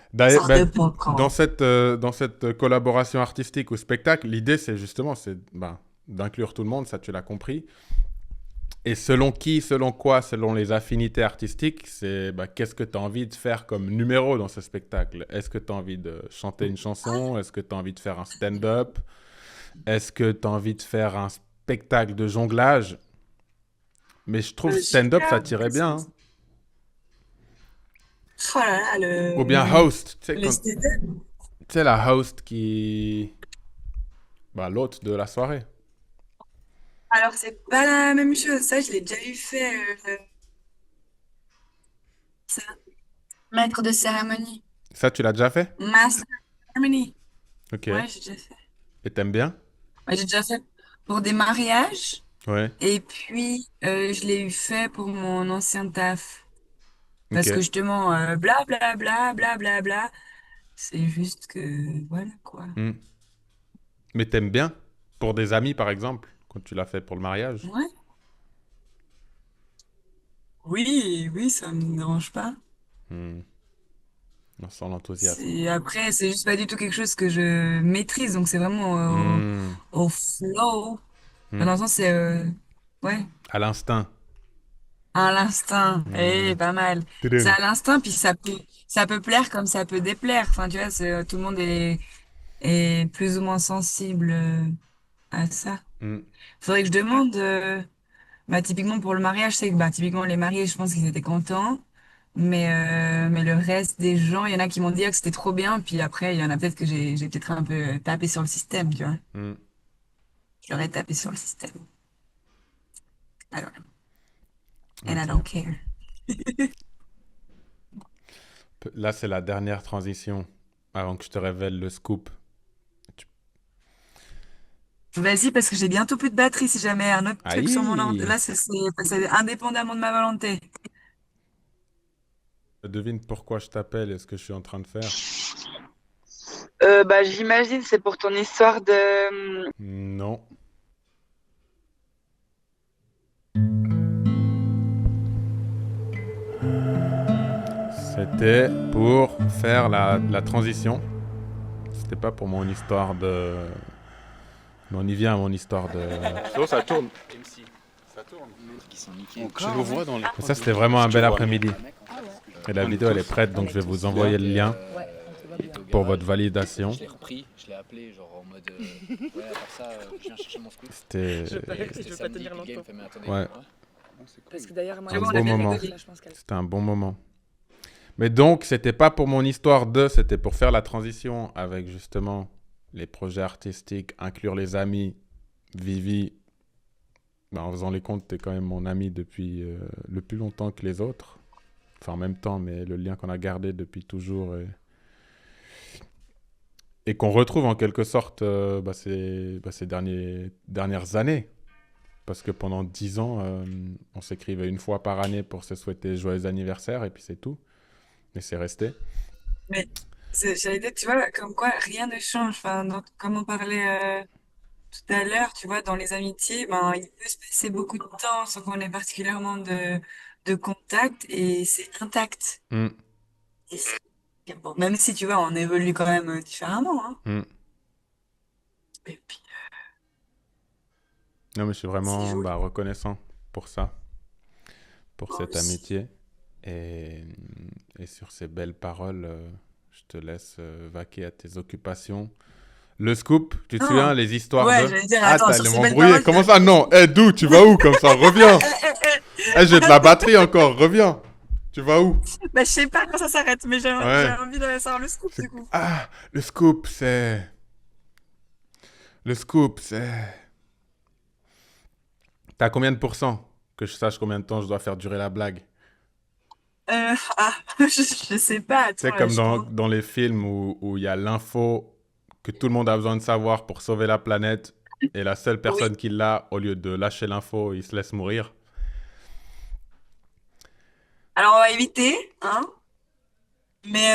Ça D'ailleurs, ben, dépend quand. dans cette collaboration artistique ou spectacle, l'idée, c'est justement d'inclure tout le monde, ça tu l'as compris. Et selon qui, selon quoi, selon les affinités artistiques, c'est qu'est-ce que tu as envie de faire comme numéro dans ce spectacle? Est-ce que tu as envie de chanter une chanson? Est-ce que tu as envie de faire un stand-up? Est-ce que tu as envie de faire un spectacle de jonglage? Mais je trouve stand-up, ça tirait bien. Hein. Oh là là, Ou bien host. Tu sais, le stand-up. tu sais, la host qui... l'hôte de la soirée. Alors, c'est pas la même chose. Ça, je l'ai déjà eu fait. Ça. Maître de cérémonie. Ça, tu l'as déjà fait? Master Ceremony. Ok. Ouais, j'ai déjà fait. Et t'aimes bien? Ouais, j'ai déjà fait pour des mariages. Ouais. Et puis, je l'ai eu fait pour mon ancien taf. Parce Ok. que justement, bla bla bla bla bla bla. C'est juste que, voilà quoi. Hmm. Mais t'aimes bien? Pour des amis, par exemple, quand tu l'as fait pour le mariage? Ouais. Oui, oui, ça me dérange pas. Hmm. On sent l'enthousiasme. Après, c'est juste pas du tout quelque chose que je maîtrise. Donc, c'est vraiment Hmm. au flow. Hmm. Dans le sens, c'est, ouais. À l'instinct. À l'instinct, Hmm. pas mal. C'est Tudum. à l'instinct, puis ça peut plaire comme ça peut déplaire. Enfin, tu vois, tout le monde est plus ou moins sensible à ça. Hmm. Faudrait que je demande, typiquement pour le mariage, je sais que, typiquement les mariés, je pense qu'ils étaient contents. Mais le reste des gens, il y en a qui m'ont dit que c'était trop bien, puis après, il y en a peut-être que j'ai peut-être un peu tapé sur le système, tu vois. Hmm. Je leur ai tapé sur le système. I don't know. And I Ok. don't care. Là, c'est la dernière transition avant que je te révèle le scoop. Vas-y, parce que j'ai bientôt plus de batterie si jamais un autre truc sur mon ordi. Aïe! Là, c'est indépendamment de ma volonté. Devine pourquoi je t'appelle et ce que je suis en train de faire. J'imagine c'est pour ton histoire de... Non. C'était pour faire la transition. C'était pas pour mon histoire de... Mais on y vient à mon histoire de... Ça tourne. MC, ça tourne. Qui sont niqués. Je le vois dans les. Mais ça, c'était vraiment un bel après-midi. Ah Et la vidéo, elle est prête, donc je vais vous envoyer le lien pour votre validation. Je l'ai repris, je l'ai appelé genre en mode ouais, à part ça, je viens chercher mon scoop. C'était Je veux pas Samedi, tenir Big Game longtemps. fait mais attendez. Ouais. Parce que d'ailleurs, moi, Un bon, beau on avait moment. rigolé. là, je pense qu'elle... C'était un bon moment. Mais donc, c'était pas pour mon histoire de, c'était pour faire la transition avec justement les projets artistiques, inclure les amis. Vivi, en faisant les comptes, t'es quand même mon ami depuis le plus longtemps que les autres. Enfin, en même temps, mais le lien qu'on a gardé depuis toujours et qu'on retrouve en quelque sorte ces dernières années. Parce que pendant 10 ans, on s'écrivait une fois par année pour se souhaiter joyeux anniversaire et puis c'est tout. Mais c'est resté. Mais j'allais dire, tu vois, comme quoi rien ne change. Enfin, comme on parlait tout à l'heure, tu vois, dans les amitiés, il peut se passer beaucoup de temps sans qu'on ait particulièrement de contact et c'est intact. Mm, Et bon, même si, tu vois, on évolue quand même différemment, hein. mm. Et puis, Non, mais je suis c'est vraiment joli. reconnaissant pour ça, pour Moi cette aussi. amitié. Et sur ces belles paroles, je te laisse vaquer à tes occupations. Le scoop, tu te souviens, Ah, les histoires ouais, de... j'allais dire, Ah, attends, t'allais sur ces belles m'embrouiller. paroles, Comment ça? Non. D'où? Tu vas où comme ça? Reviens. J'ai de la batterie encore. Reviens. Tu vas où? je sais pas quand ça s'arrête, mais j'ai Ouais. envie de savoir le scoop, du coup. Ah, le scoop, c'est... Le scoop, c'est... T'as combien de pourcents? Que je sache combien de temps je dois faire durer la blague. Je sais pas, C'est attends, comme je dans, pense. dans les films où il y a l'info que tout le monde a besoin de savoir pour sauver la planète. Et la seule Oui. personne qui l'a, au lieu de lâcher l'info, il se laisse mourir. Alors, on va éviter, hein. Mais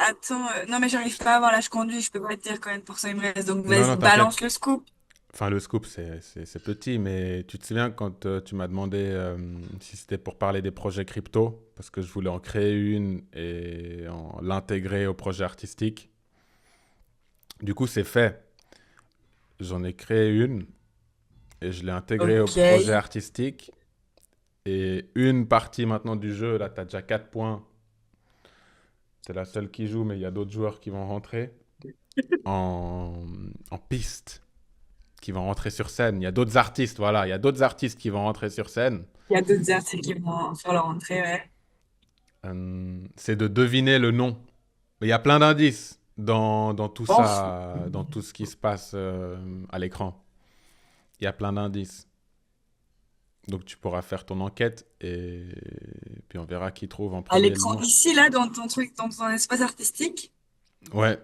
attends, non, mais j'arrive pas à voir, là, je conduis, je peux pas te dire combien de pourcents il me reste. Donc, Non, vas-y, non, t'inquiète. balance le scoop. Enfin, le scoop, c'est petit, mais tu te souviens quand tu m'as demandé si c'était pour parler des projets crypto, parce que je voulais en créer une et l'intégrer au projet artistique. Du coup, c'est fait. J'en ai créé une et je l'ai intégrée au Ok. projet artistique. Et une partie maintenant du jeu, là, tu as déjà 4 points. C'est la seule qui joue, mais il y a d'autres joueurs qui vont rentrer en piste, qui vont rentrer sur scène. Il y a d'autres artistes, voilà. Il y a d'autres artistes qui vont rentrer sur scène. Il y a d'autres artistes qui vont faire leur entrée, ouais. C'est de deviner le nom. Mais il y a plein d'indices dans tout ça, dans tout ce qui se passe à l'écran. Il y a plein d'indices. Donc tu pourras faire ton enquête et puis on verra qui trouve en À premier le l'écran, nom. ici, là, dans ton truc, dans ton espace artistique, Ouais.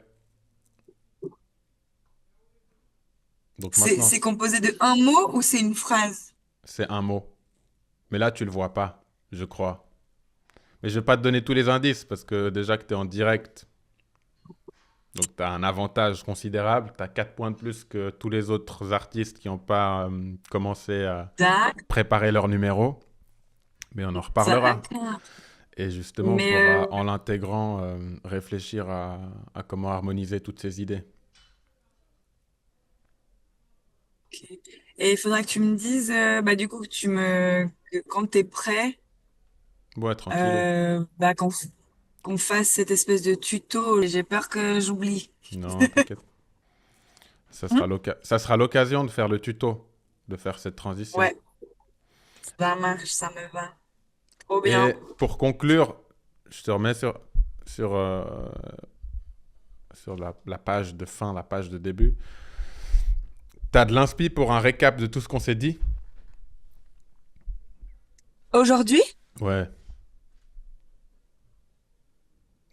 Donc c'est maintenant, c'est composé de un mot ou c'est une phrase? c'est un mot. Mais là, tu le vois pas, je crois. Mais je vais pas te donner tous les indices parce que déjà que tu es en direct, donc tu as un avantage considérable. Tu as 4 points de plus que tous les autres artistes qui n'ont pas commencé à D'accord. préparer leur numéro. Mais on en reparlera. Et justement, on Mais pourra, en l'intégrant, réfléchir à comment harmoniser toutes ces idées. ok. Et il faudra que tu me dises, du coup, que quand t'es prêt, Ouais, tranquille. qu'on fasse cette espèce de tuto. J'ai peur que j'oublie. Non, t'inquiète. Ça Hmm. sera l'occasion de faire le tuto, de faire cette transition. Ouais, ça marche, ça me va. Trop bien. Et pour conclure, je te remets sur, sur la page de fin, la page de début. T'as de l'inspi pour un récap de tout ce qu'on s'est dit? Aujourd'hui? Ouais.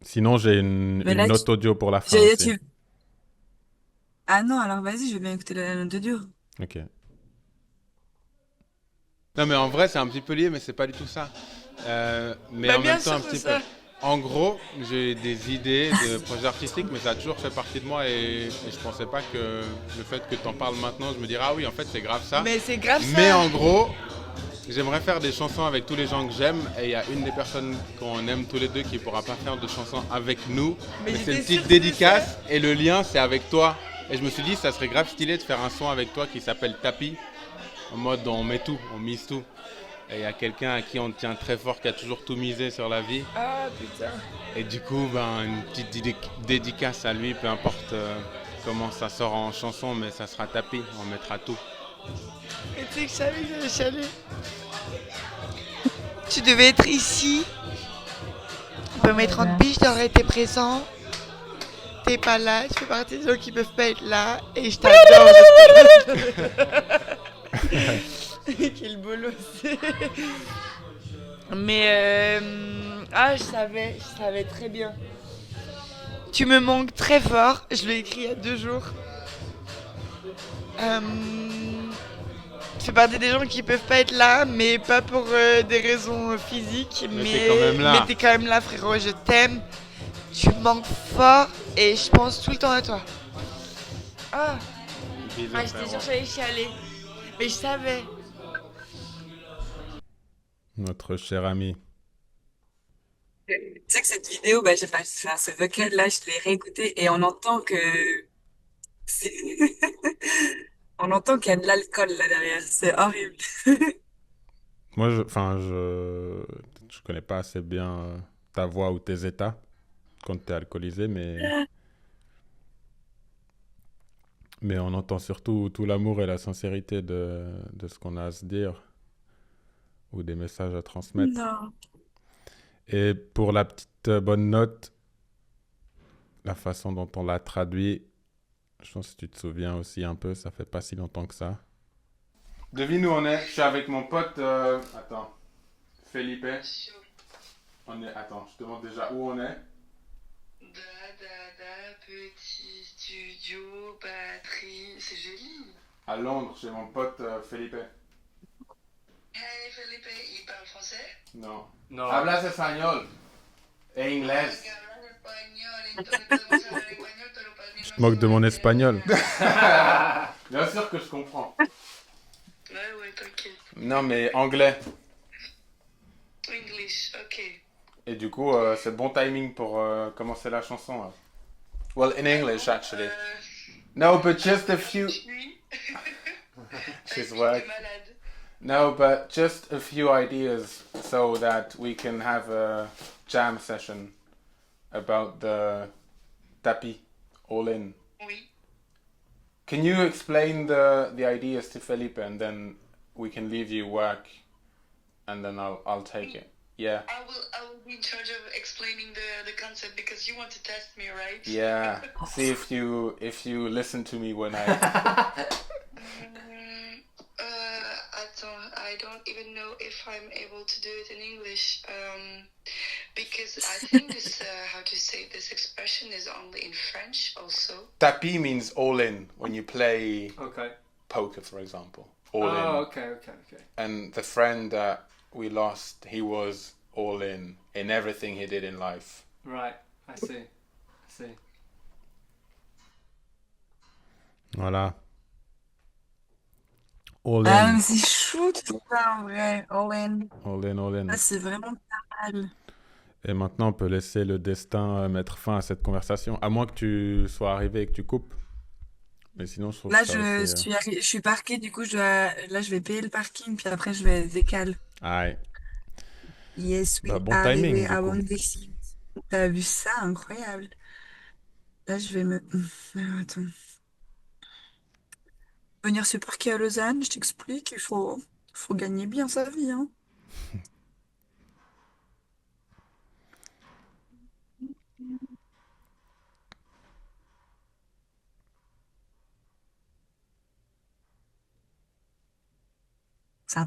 Sinon, j'ai une Mais là, note audio pour la fin j'ai- aussi. tu... Ah non, alors vas-y, je vais bien écouter la note de Dieu. Ok. Non, mais en vrai, c'est un petit peu lié, mais c'est pas du tout ça. Mais en bien même temps, un sûr, petit c'est peu. ça. En gros, j'ai des idées de projets artistiques, mais ça a toujours fait partie de moi et je pensais pas que le fait que tu en parles maintenant, je me dirais, ah oui, en fait, c'est grave ça. Mais c'est grave Mais ça. en gros, j'aimerais faire des chansons avec tous les gens que j'aime et il y a une des personnes qu'on aime tous les deux qui pourra pas faire de chansons avec nous. Mais Mais c'est j'étais une sûre petite que dédicace et le lien, c'est avec toi. Et je me suis dit, ça serait grave stylé de faire un son avec toi qui s'appelle Tapis. En mode, on met tout, on mise tout. Et il y a quelqu'un à qui on tient très fort, qui a toujours tout misé sur la vie. Ah putain. Et du coup, une petite dédicace à lui, peu importe comment ça sort en chanson, mais ça sera Tapis, on mettra tout. Et tu sais que je savais que j'allais chialer. Tu devais être ici. On peut mettre en biche, t'aurais été présent. T'es pas là, tu fais partie des gens qui peuvent pas être là. Et je t'adore. Quel bolos. Mais je savais très bien. Tu me manques très fort. Je l'ai écrit il y a 2 jours. Tu fais partie des gens qui peuvent pas être là, mais pas pour des raisons physiques. Mais t'es quand même là. Mais t'es quand même là, frérot. Je t'aime. Tu me manques fort et je pense tout le temps à toi. Ah, Bisous, j'étais frérot. sûre que j'allais chialer. Mais je savais. Notre cher ami. Tu sais que cette vidéo, j'ai fait ce vocal-là, je l'ai réécouté et on entend que... c'est- on entend qu'il y a de l'alcool là derrière. C'est horrible. Moi, je connais pas assez bien ta voix ou tes états quand tu es alcoolisé, mais on entend surtout tout l'amour et la sincérité de ce qu'on a à se dire ou des messages à transmettre. Non. Et pour la petite bonne note, la façon dont on l'a traduit, je pense que tu te souviens aussi un peu, ça fait pas si longtemps que ça. Devine où on est. Je suis avec mon pote. Attends. Felipe. Attends, je te demande déjà où on est. Petit studio, batterie. C'est joli. À Londres, chez mon pote Felipe. Hey Felipe, il parle français? Non. Non. Hablas español. E inglés. Tu te moques de mon espagnol. Bien sûr que je comprends. Ouais, t'inquiète. Non, mais anglais. English, ok. Et du coup, c'est bon timing pour commencer la chanson. Là. Well, in English, actually. No, but just a few... She's T'es whack. malade. No, but just a few ideas so that we can have a jam session about the tapis all in. Oui. Can you explain the ideas to Felipe and then we can leave you work and then I'll take it. Yeah. I will be in charge of explaining the concept because you want to test me, right? Yeah. See if you listen to me when I I don't even know if I'm able to do it in English because I think this how to say this expression is only in French also. Tapis means all in when you play poker, for example. All in. Okay. And the friend that we lost, he was all in everything he did in life. Right, I see. Voilà. All Ah, in. mais c'est chou tout ça en vrai. All in. All in, all in. Ah, c'est vraiment pas mal. Et maintenant, on peut laisser le destin mettre fin à cette conversation, à moins que tu sois arrivé et que tu coupes. Mais sinon, je trouve Là, que ça aussi... je suis parquée, du coup, là, je vais payer le parking, puis après, je vais décaler. Aïe. Yes, oui, Bah, bon arrivé timing, du à coup. Wondexy. T'as vu ça? Incroyable. Là, je vais me... Alors, attends. Venir se parquer à Lausanne, je t'explique, faut gagner bien sa vie, hein. Ça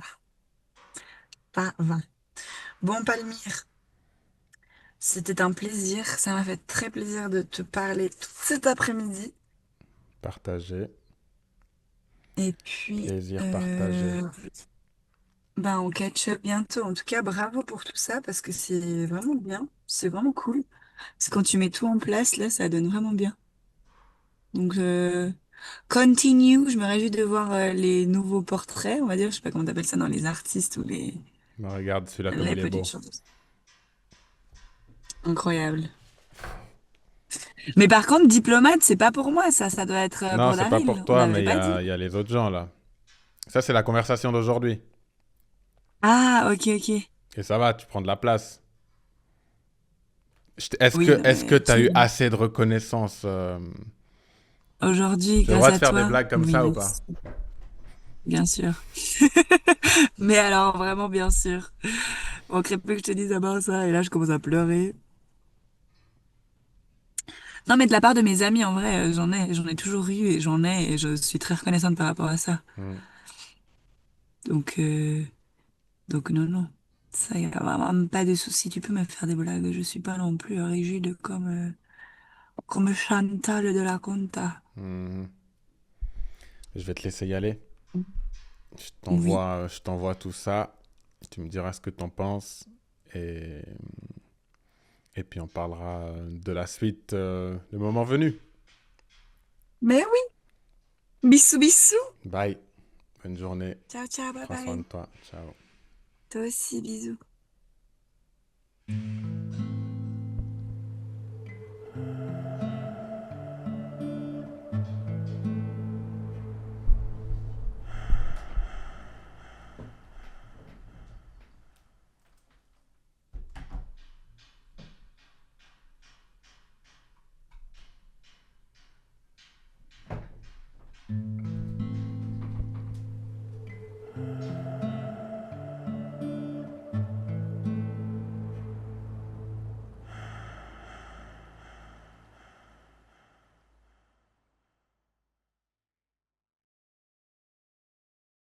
va. Bon, Palmyre, c'était un plaisir. Ça m'a fait très plaisir de te parler tout cet après-midi. Partagé. Et puis, Plaisir partagé. ben, on catch up bientôt. En tout cas, bravo pour tout ça parce que c'est vraiment bien. C'est vraiment cool. C'est quand tu mets tout en place, là, ça donne vraiment bien. Donc, continue. Je me réjouis de voir les nouveaux portraits, on va dire. Je sais pas comment t'appelles ça dans les artistes ou Mais regarde celui-là comme les il est beau. petites choses. Incroyable. Mais par contre, diplomate, c'est pas pour moi, ça doit être Non, pour c'est pas Daryl. pour On toi, m'avait mais il pas dit. y a les autres gens là. Ça, c'est la conversation d'aujourd'hui. Ah, ok. Et ça va, tu prends de la place. Est-ce Oui, que non, est-ce mais que tu as eu absolument. assez de reconnaissance Aujourd'hui, J'ai le grâce droit de à faire des toi, blagues comme oui, ça ou pas? bien sûr. Mais alors, vraiment, bien sûr. Manquerait plus que je te dise d'abord ça, et là, je commence à pleurer. Non, mais de la part de mes amis, en vrai, j'en ai toujours eu, et j'en ai, et je suis très reconnaissante par rapport à ça. Donc, non. Ça, y a vraiment pas de souci. Tu peux me faire des blagues. Je suis pas non plus rigide comme Chantal de la Conta. Mhm. Je vais te laisser y aller. Oui. Je t'envoie tout ça. Tu me diras ce que t'en penses. Et puis on parlera de la suite le moment venu. Mais oui. Bisous, bisous. Bye. Bonne journée. Ciao, bye Prends soin de bye. toi. Ciao. Toi aussi, bisous.